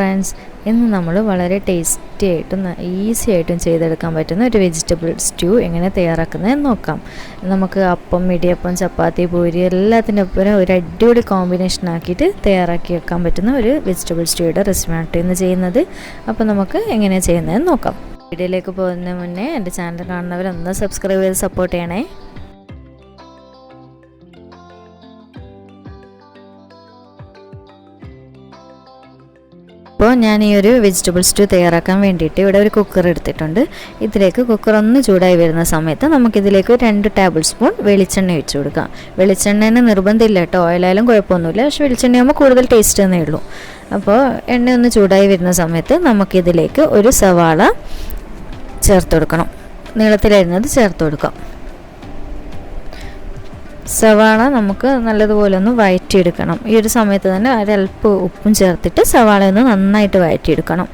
Friends, ഇന്ന് നമ്മൾ വളരെ ടേസ്റ്റി ആയിട്ടും ഈസി ആയിട്ടും ചെയ്തെടുക്കാൻ പറ്റുന്ന ഒരു വെജിറ്റബിൾ സ്റ്റ്യൂ എങ്ങനെ തയ്യാറാക്കുന്നതെന്ന് നോക്കാം. നമുക്ക് അപ്പം, ഇടിയപ്പം, ചപ്പാത്തി, പൂരി എല്ലാത്തിൻ്റെ ഒപ്പം ഒരു അടിപൊളി കോമ്പിനേഷൻ ആക്കിയിട്ട് തയ്യാറാക്കി വെക്കാൻ പറ്റുന്ന ഒരു വെജിറ്റബിൾ സ്റ്റ്യൂയുടെ റെസിപ്പിയാണ് ഇന്ന് ചെയ്യുന്നത്. അപ്പോൾ നമുക്ക് എങ്ങനെയാണ് ചെയ്യുന്നതെന്ന് നോക്കാം. വീഡിയോയിലേക്ക് പോകുന്നതിന് മുന്നേ എൻ്റെ ചാനൽ കാണുന്നവരൊന്ന് സബ്സ്ക്രൈബ് ചെയ്ത് സപ്പോർട്ട് ചെയ്യണേ. അപ്പോൾ ഞാൻ ഈ ഒരു വെജിറ്റബിൾ സ്റ്റ്യൂ തയ്യാറാക്കാൻ വേണ്ടിയിട്ട് ഇവിടെ ഒരു കുക്കർ എടുത്തിട്ടുണ്ട്. ഇതിലേക്ക് കുക്കർ ഒന്ന് ചൂടായി വരുന്ന സമയത്ത് നമുക്കിതിലേക്ക് 2 ടേബിൾ സ്പൂൺ വെളിച്ചെണ്ണ ഒഴിച്ചു കൊടുക്കാം. വെളിച്ചെണ്ണേനെ നിർബന്ധമില്ല കേട്ടോ, ഓയിലായാലും കുഴപ്പമൊന്നുമില്ല, പക്ഷേ വെളിച്ചെണ്ണയാകുമ്പോൾ കൂടുതൽ ടേസ്റ്റ് എന്നേ ഉള്ളൂ. അപ്പോൾ എണ്ണ ഒന്ന് ചൂടായി വരുന്ന സമയത്ത് നമുക്കിതിലേക്ക് ഒരു സവാള ചേർത്ത് കൊടുക്കണം. നീളത്തിലരിഞ്ഞത് ചേർത്ത് കൊടുക്കാം. സവാള നമുക്ക് നല്ലതുപോലെ ഒന്ന് വഴറ്റിയെടുക്കണം. ഈ ഒരു സമയത്ത് തന്നെ ഒരല്പം ഉപ്പും ചേർത്തിട്ട് സവാള ഒന്ന് നന്നായിട്ട് വഴറ്റിയെടുക്കണം.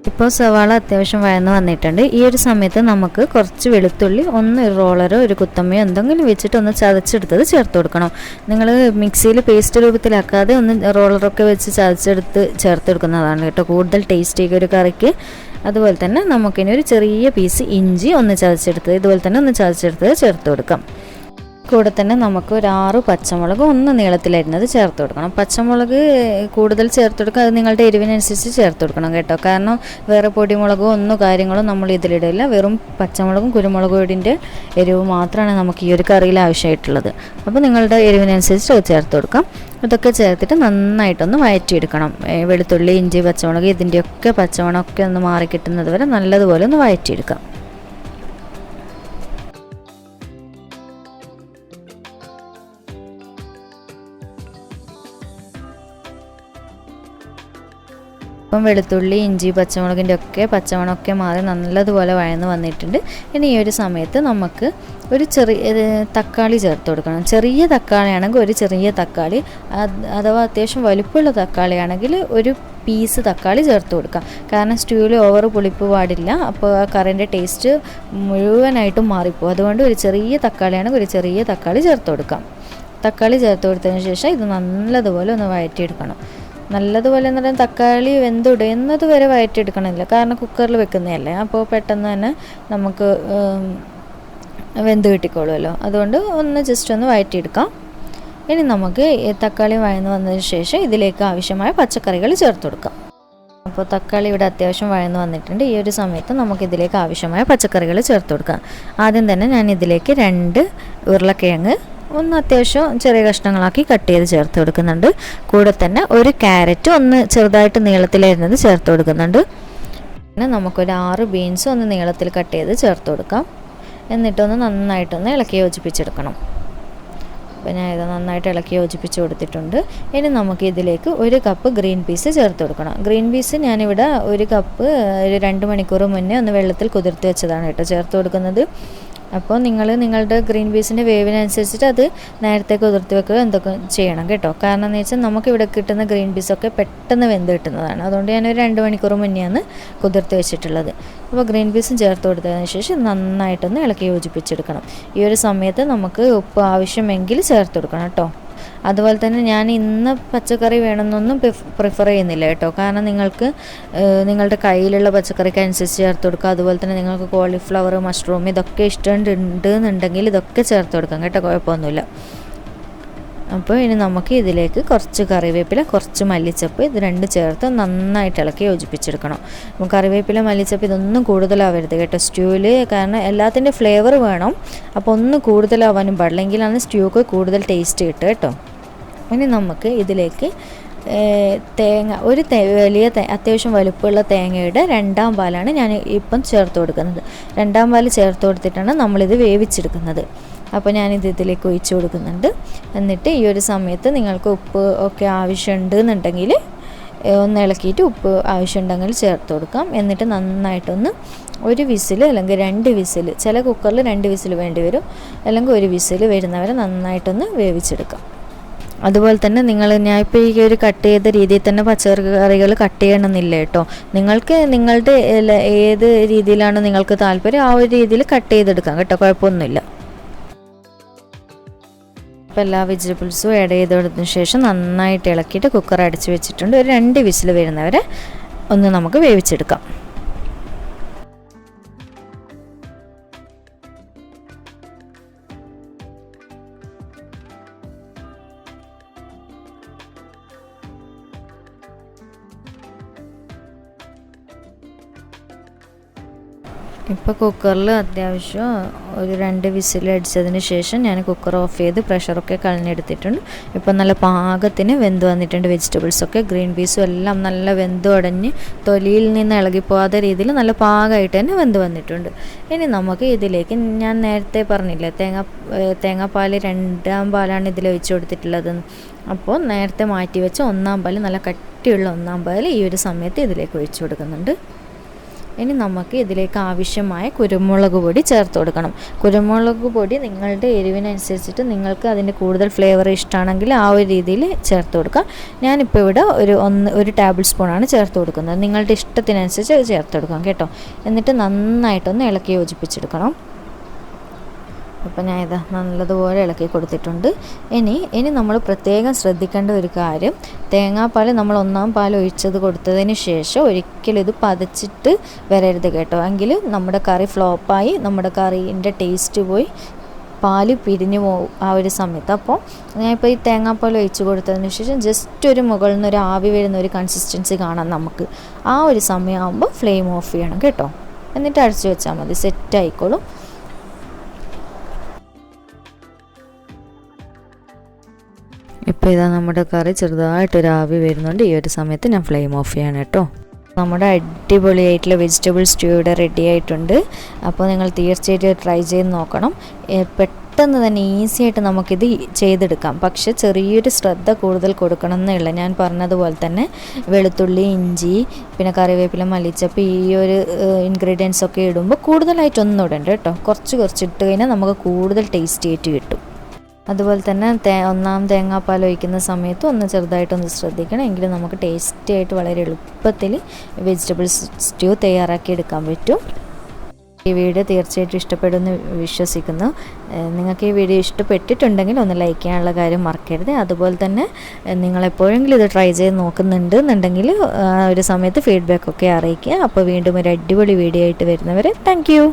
ഇപ്പോൾ സവാള അത്യാവശ്യം വഴന്ന് വന്നിട്ടുണ്ട്. ഈ ഒരു സമയത്ത് നമുക്ക് കുറച്ച് വെളുത്തുള്ളി ഒന്ന് റോളറോ ഒരു കുത്തമ്മയോ എന്തെങ്കിലും വെച്ചിട്ട് ഒന്ന് ചതച്ചെടുത്തത് ചേർത്ത് കൊടുക്കണം. നിങ്ങൾ മിക്സിയിൽ പേസ്റ്റ് രൂപത്തിലാക്കാതെ ഒന്ന് റോളറൊക്കെ വെച്ച് ചതച്ചെടുത്ത് ചേർത്ത് കൊടുക്കുന്നതാണ് കേട്ടോ കൂടുതൽ ടേസ്റ്റി ഒരു കറിക്ക്. അതുപോലെ തന്നെ നമുക്കിനി ഒരു ചെറിയ പീസ് ഇഞ്ചി ഒന്ന് ചതച്ചെടുത്തത് ഇതുപോലെ തന്നെ ഒന്ന് ചതച്ചെടുത്തത് ചേർത്ത് കൊടുക്കാം. കൂടെ തന്നെ നമുക്ക് ഒരു 6 പച്ചമുളക് ഒന്ന് നീളത്തിലരിഞ്ഞത് ചേർത്ത് കൊടുക്കണം. പച്ചമുളക് കൂടുതൽ ചേർത്ത് കൊടുക്കുക, അത് നിങ്ങളുടെ എരിവിനനുസരിച്ച് ചേർത്ത് കൊടുക്കണം കേട്ടോ. കാരണം വേറെ പൊടിമുളകോ ഒന്നും കാര്യങ്ങളോ നമ്മൾ ഇതിലിടില്ല. വെറും പച്ചമുളകും കുരുമുളക് പൊടിൻ്റെ എരിവ് മാത്രമാണ് നമുക്ക് ഈ ഒരു കറിയിൽ ആവശ്യമായിട്ടുള്ളത്. അപ്പോൾ നിങ്ങളുടെ എരിവിനനുസരിച്ച് അത് ചേർത്ത് കൊടുക്കാം. ഇതൊക്കെ ചേർത്തിട്ട് നന്നായിട്ടൊന്ന് വഴറ്റിയെടുക്കണം. വെളുത്തുള്ളി, ഇഞ്ചി, പച്ചമുളക് ഇതിൻ്റെയൊക്കെ പച്ചമണമൊക്കെ ഒന്ന് മാറിക്കിട്ടുന്നത് വരെ നല്ലതുപോലെ ഒന്ന് വഴറ്റിയെടുക്കാം. ഇപ്പം വെളുത്തുള്ളി, ഇഞ്ചി, പച്ചമുളകിൻ്റെ ഒക്കെ പച്ചമണമൊക്കെ മാറി നല്ലതുപോലെ വഴന്ന് വന്നിട്ടുണ്ട്. ഇനി ഈ ഒരു സമയത്ത് നമുക്ക് ഒരു ചെറിയ തക്കാളി ചേർത്ത് കൊടുക്കണം. ചെറിയ തക്കാളിയാണെങ്കിൽ ഒരു ചെറിയ തക്കാളി, അഥവാ അത്യാവശ്യം വലിപ്പമുള്ള തക്കാളിയാണെങ്കിൽ ഒരു പീസ് തക്കാളി ചേർത്ത് കൊടുക്കാം. കാരണം സ്റ്റ്യൂവിൽ ഓവർ പുളിപ്പ് പാടില്ല, അപ്പോൾ ആ കറിൻ്റെ ടേസ്റ്റ് മുഴുവനായിട്ടും മാറിപ്പോകും. അതുകൊണ്ട് ഒരു ചെറിയ തക്കാളിയാണെങ്കിൽ ഒരു ചെറിയ തക്കാളി ചേർത്ത് കൊടുക്കാം. തക്കാളി ചേർത്ത് കൊടുത്തതിന് ശേഷം ഇത് നല്ലതുപോലെ ഒന്ന് വഴറ്റിയെടുക്കണം. നല്ലതുപോലെ എന്ന് പറഞ്ഞാൽ തക്കാളി വെന്തുടയുന്നത് വരെ വഴറ്റിയെടുക്കണമില്ല, കാരണം കുക്കറിൽ വെക്കുന്നതല്ലേ, അപ്പോൾ പെട്ടെന്ന് തന്നെ നമുക്ക് വെന്ത് കിട്ടിക്കോളുമല്ലോ. അതുകൊണ്ട് ഒന്ന് ജസ്റ്റ് ഒന്ന് വഴറ്റിയെടുക്കാം. ഇനി നമുക്ക് തക്കാളി വഴന്ന് വന്നതിന് ശേഷം ഇതിലേക്ക് ആവശ്യമായ പച്ചക്കറികൾ ചേർത്ത് കൊടുക്കാം. അപ്പോൾ തക്കാളി ഇവിടെ അത്യാവശ്യം വഴന്ന് വന്നിട്ടുണ്ട്. ഈ ഒരു സമയത്ത് നമുക്കിതിലേക്ക് ആവശ്യമായ പച്ചക്കറികൾ ചേർത്ത് കൊടുക്കാം. ആദ്യം തന്നെ ഞാൻ ഇതിലേക്ക് 2 ഉരുളക്കിഴങ്ങ് ഒന്ന് അത്യാവശ്യം ചെറിയ കഷ്ണങ്ങളാക്കി കട്ട് ചെയ്ത് ചേർത്ത് കൊടുക്കുന്നുണ്ട്. കൂടെ തന്നെ ഒരു ക്യാരറ്റ് ഒന്ന് ചെറുതായിട്ട് നീളത്തിലരിഞ്ഞത് ചേർത്ത് കൊടുക്കുന്നുണ്ട്. പിന്നെ നമുക്കൊരു 6 ബീൻസ് ഒന്ന് നീളത്തിൽ കട്ട് ചെയ്ത് ചേർത്ത് കൊടുക്കാം. എന്നിട്ടൊന്ന് നന്നായിട്ടൊന്ന് ഇളക്കി യോജിപ്പിച്ചെടുക്കണം. അപ്പോൾ ഞാൻ ഇത് നന്നായിട്ട് ഇളക്കി യോജിപ്പിച്ച് കൊടുത്തിട്ടുണ്ട്. ഇനി നമുക്ക് ഇതിലേക്ക് 1 കപ്പ് ഗ്രീൻ പീസ് ചേർത്ത് കൊടുക്കണം. ഗ്രീൻ പീസ് ഞാനിവിടെ 1 കപ്പ് ഒരു 2 മണിക്കൂർ മുന്നേ ഒന്ന് വെള്ളത്തിൽ കുതിർത്ത് വെച്ചതാണ് കേട്ടോ ചേർത്ത് കൊടുക്കുന്നത്. അപ്പോൾ നിങ്ങളുടെ ഗ്രീൻ പീസിൻ്റെ വേവിനനുസരിച്ചിട്ട് അത് നേരത്തെ കുതിർത്ത് വെക്കുക എന്തൊക്കെ ചെയ്യണം കേട്ടോ. കാരണം എന്ന് വെച്ചാൽ നമുക്കിവിടെ കിട്ടുന്ന ഗ്രീൻ പീസൊക്കെ പെട്ടെന്ന് വെന്ത് കിട്ടുന്നതാണ്. അതുകൊണ്ട് ഞാനൊരു 2 മണിക്കൂർ മുന്നെയാണ് കുതിർത്ത് വെച്ചിട്ടുള്ളത്. അപ്പോൾ ഗ്രീൻ പീസും ചേർത്ത് കൊടുത്തതിന് ശേഷം നന്നായിട്ടൊന്ന് ഇളക്കി യോജിപ്പിച്ചെടുക്കണം. ഈ ഒരു സമയത്ത് നമുക്ക് ഉപ്പ് ആവശ്യമെങ്കിൽ ചേർത്ത് കൊടുക്കണം കേട്ടോ. അതുപോലെ തന്നെ ഞാൻ ഇന്ന് പച്ചക്കറി വേണമെന്നൊന്നും പ്രിഫർ ചെയ്യുന്നില്ല കേട്ടോ. കാരണം നിങ്ങൾക്ക് നിങ്ങളുടെ കയ്യിലുള്ള പച്ചക്കറിക്ക് അനുസരിച്ച് ചേർത്ത് കൊടുക്കുക. അതുപോലെ തന്നെ നിങ്ങൾക്ക് കോളിഫ്ലവർ, മഷ്റൂം ഇതൊക്കെ ഇഷ്ടമുണ്ടെന്നുണ്ടെങ്കിൽ ഇതൊക്കെ ചേർത്ത് കൊടുക്കാം കേട്ടോ, കുഴപ്പമൊന്നുമില്ല. അപ്പോൾ ഇനി നമുക്ക് ഇതിലേക്ക് കുറച്ച് കറിവേപ്പില, കുറച്ച് മല്ലിച്ചപ്പ് ഇത് 2 ചേർത്ത് നന്നായിട്ട് ഇളക്കി യോജിപ്പിച്ചെടുക്കണം. അപ്പോൾ കറിവേപ്പില, മല്ലിച്ചപ്പ് ഇതൊന്നും കൂടുതലാവരുത് കേട്ടോ സ്റ്റ്യൂവിൽ, കാരണം എല്ലാത്തിൻ്റെ ഫ്ലേവർ വേണം. അപ്പോൾ ഒന്ന് കൂടുതലാവാനും പാടില്ല, എങ്കിലാണ് സ്റ്റ്യൂക്ക് കൂടുതൽ ടേസ്റ്റ് കിട്ടുക കേട്ടോ. ഇനി നമുക്ക് ഇതിലേക്ക് തേങ്ങ ഒരു വലിയ അത്യാവശ്യം വലുപ്പമുള്ള തേങ്ങയുടെ 2ാം പാലാണ് ഞാൻ ഇപ്പം ചേർത്ത് കൊടുക്കുന്നത്. 2ാം പാൽ ചേർത്ത് കൊടുത്തിട്ടാണ് നമ്മളിത് വേവിച്ചെടുക്കുന്നത്. അപ്പോൾ ഞാനിത് ഇതിലേക്ക് ഒഴിച്ച് കൊടുക്കുന്നുണ്ട്. എന്നിട്ട് ഈ ഒരു സമയത്ത് നിങ്ങൾക്ക് ഉപ്പ് ഒക്കെ ആവശ്യമുണ്ട് എന്നുണ്ടെങ്കിൽ ഒന്ന് ഇളക്കിയിട്ട് ഉപ്പ് ആവശ്യമുണ്ടെങ്കിൽ ചേർത്ത് കൊടുക്കാം. എന്നിട്ട് നന്നായിട്ടൊന്ന് 1 വിസിൽ അല്ലെങ്കിൽ 2 വിസിൽ, ചില കുക്കറിൽ 2 വിസിൽ വേണ്ടി വരും, അല്ലെങ്കിൽ 1 വിസിൽ വരുന്നവരെ നന്നായിട്ടൊന്ന് വേവിച്ചെടുക്കാം. അതുപോലെ തന്നെ ഞാൻ ഇപ്പോൾ ഈ ഒരു കട്ട് ചെയ്ത രീതിയിൽ തന്നെ പച്ചക്കറികൾ കട്ട് ചെയ്യണമെന്നില്ല കേട്ടോ. നിങ്ങൾക്ക് നിങ്ങളുടെ ഏത് രീതിയിലാണോ നിങ്ങൾക്ക് താല്പര്യം ആ ഒരു രീതിയിൽ കട്ട് ചെയ്തെടുക്കാം കേട്ടോ, കുഴപ്പമൊന്നുമില്ല. അപ്പോൾ എല്ലാ വെജിറ്റബിൾസും ആഡ് ചെയ്തതിന് ശേഷം നന്നായിട്ട് ഇളക്കിയിട്ട് കുക്കർ അടച്ച് വെച്ചിട്ടുണ്ട്. ഒരു 2 വിസിൽ വരുന്നവരെ ഒന്ന് നമുക്ക് വേവിച്ചെടുക്കാം. ഇപ്പോൾ കുക്കറിൽ അത്യാവശ്യം ഒരു 2 വിസിൽ അടിച്ചതിന് ശേഷം ഞാൻ കുക്കർ ഓഫ് ചെയ്ത് പ്രഷറൊക്കെ കളഞ്ഞെടുത്തിട്ടുണ്ട്. ഇപ്പോൾ നല്ല പാകത്തിന് വെന്ത് വന്നിട്ടുണ്ട്. വെജിറ്റബിൾസൊക്കെ ഗ്രീൻ പീസും എല്ലാം നല്ല വെന്ത് ഉടഞ്ഞ് തൊലിയിൽ നിന്ന് ഇളകിപ്പോകാത്ത രീതിയിൽ നല്ല പാകമായിട്ട് തന്നെ വെന്ത് വന്നിട്ടുണ്ട്. ഇനി നമുക്ക് ഇതിലേക്ക് ഞാൻ നേരത്തെ പറഞ്ഞില്ലേ തേങ്ങാപ്പാൽ 2ാം പാലാണ് ഇതിൽ ഒഴിച്ച് കൊടുത്തിട്ടുള്ളത്. അപ്പോൾ നേരത്തെ മാറ്റി വെച്ച 1ാം പാൽ, നല്ല കട്ടിയുള്ള 1ാം പാൽ ഈ ഒരു സമയത്ത് ഇതിലേക്ക് ഒഴിച്ച് കൊടുക്കുന്നുണ്ട്. ഇനി നമുക്ക് ഇതിലേക്ക് ആവശ്യമായ കുരുമുളക് പൊടി ചേർത്ത് കൊടുക്കണം. കുരുമുളക് പൊടി നിങ്ങളുടെ എരിവിനനുസരിച്ചിട്ട് നിങ്ങൾക്ക് അതിൻ്റെ കൂടുതൽ ഫ്ലേവർ ഇഷ്ടമാണെങ്കിൽ ആ ഒരു രീതിയിൽ ചേർത്ത് കൊടുക്കാം. ഞാനിപ്പോൾ ഇവിടെ ഒരു ടേബിൾ സ്പൂണാണ് ചേർത്ത് കൊടുക്കുന്നത്. നിങ്ങളുടെ ഇഷ്ടത്തിനനുസരിച്ച് അത് ചേർത്ത് കൊടുക്കാം കേട്ടോ. എന്നിട്ട് നന്നായിട്ടൊന്ന് ഇളക്കി യോജിപ്പിച്ചെടുക്കണം. അപ്പോൾ ഞാൻ ഇതാ നല്ലതുപോലെ ഇളക്കി കൊടുത്തിട്ടുണ്ട്. ഇനി നമ്മൾ പ്രത്യേകം ശ്രദ്ധിക്കേണ്ട ഒരു കാര്യം, തേങ്ങാപ്പാൽ നമ്മൾ 1ാം പാൽ ഒഴിച്ചത് കൊടുത്തതിന് ശേഷം ഒരിക്കലും ഇത് പതച്ചിട്ട് വരരുത് കേട്ടോ. എങ്കിൽ നമ്മുടെ കറി ഫ്ലോപ്പായി നമ്മുടെ കറീൻ്റെ ടേസ്റ്റ് പോയി പാല് പിരിഞ്ഞു പോകും ആ ഒരു സമയത്ത്. അപ്പോൾ ഞാനിപ്പോൾ ഈ തേങ്ങാപ്പാൽ ഒഴിച്ച് കൊടുത്തതിന് ശേഷം ജസ്റ്റ് ഒരു മുകളിൽ നിന്ന് ഒരു ആവി വരുന്ന ഒരു കൺസിസ്റ്റൻസി കാണാം നമുക്ക്. ആ ഒരു സമയമാകുമ്പോൾ ഫ്ലെയിം ഓഫ് ചെയ്യണം കേട്ടോ. എന്നിട്ട് അടച്ചു വെച്ചാൽ മതി, സെറ്റ് ആയിക്കോളും. ഇപ്പോൾ ഇതാ നമ്മുടെ കറി ചെറുതായിട്ടൊരു ആവി വരുന്നുണ്ട്. ഈ ഒരു സമയത്ത് ഞാൻ ഫ്ലെയിം ഓഫ് ചെയ്യണം കേട്ടോ. നമ്മുടെ അടിപൊളിയായിട്ടുള്ള വെജിറ്റബിൾ സ്റ്റൂ ഇവിടെ റെഡി ആയിട്ടുണ്ട്. അപ്പോൾ നിങ്ങൾ തീർച്ചയായിട്ടും ട്രൈ ചെയ്ത് നോക്കണം. പെട്ടെന്ന് തന്നെ ഈസി ആയിട്ട് നമുക്കിത് ചെയ്തെടുക്കാം. പക്ഷേ ചെറിയൊരു ശ്രദ്ധ കൂടുതൽ കൊടുക്കണം എന്നേ. ഞാൻ പറഞ്ഞതുപോലെ തന്നെ വെളുത്തുള്ളി, ഇഞ്ചി, പിന്നെ കറിവേപ്പില, മല്ലിച്ചപ്പ് ഈ ഒരു ഇൻഗ്രീഡിയൻസ് ഒക്കെ ഇടുമ്പോൾ കൂടുതലായിട്ടൊന്നും ഇടണ്ട കേട്ടോ. കുറച്ച് ഇട്ട് കഴിഞ്ഞാൽ നമുക്ക് കൂടുതൽ ടേസ്റ്റി ആയിട്ട് കിട്ടും. അതുപോലെ തന്നെ 1ാം തേങ്ങാപ്പാൽ ഒഴിക്കുന്ന സമയത്ത് ഒന്ന് ചെറുതായിട്ടൊന്ന് ശ്രദ്ധിക്കണം. എങ്കിലും നമുക്ക് ടേസ്റ്റി ആയിട്ട് വളരെ എളുപ്പത്തിൽ വെജിറ്റബിൾ സ്റ്റ്യൂ തയ്യാറാക്കി എടുക്കാൻ പറ്റും. ഈ വീഡിയോ തീർച്ചയായിട്ടും ഇഷ്ടപ്പെടുമെന്ന് വിശ്വസിക്കുന്നു. നിങ്ങൾക്ക് ഈ വീഡിയോ ഇഷ്ടപ്പെട്ടിട്ടുണ്ടെങ്കിൽ ഒന്ന് ലൈക്ക് ചെയ്യാനുള്ള കാര്യം മറക്കരുത്. അതുപോലെ തന്നെ നിങ്ങളെപ്പോഴെങ്കിലും ഇത് ട്രൈ ചെയ്ത് നോക്കുന്നുണ്ട് എന്നുണ്ടെങ്കിൽ ഒരു സമയത്ത് ഫീഡ്ബാക്കൊക്കെ അറിയിക്കുക. അപ്പോൾ വീണ്ടും ഒരു അടിപൊളി വീഡിയോ ആയിട്ട് വരുന്നവരെ താങ്ക് യു.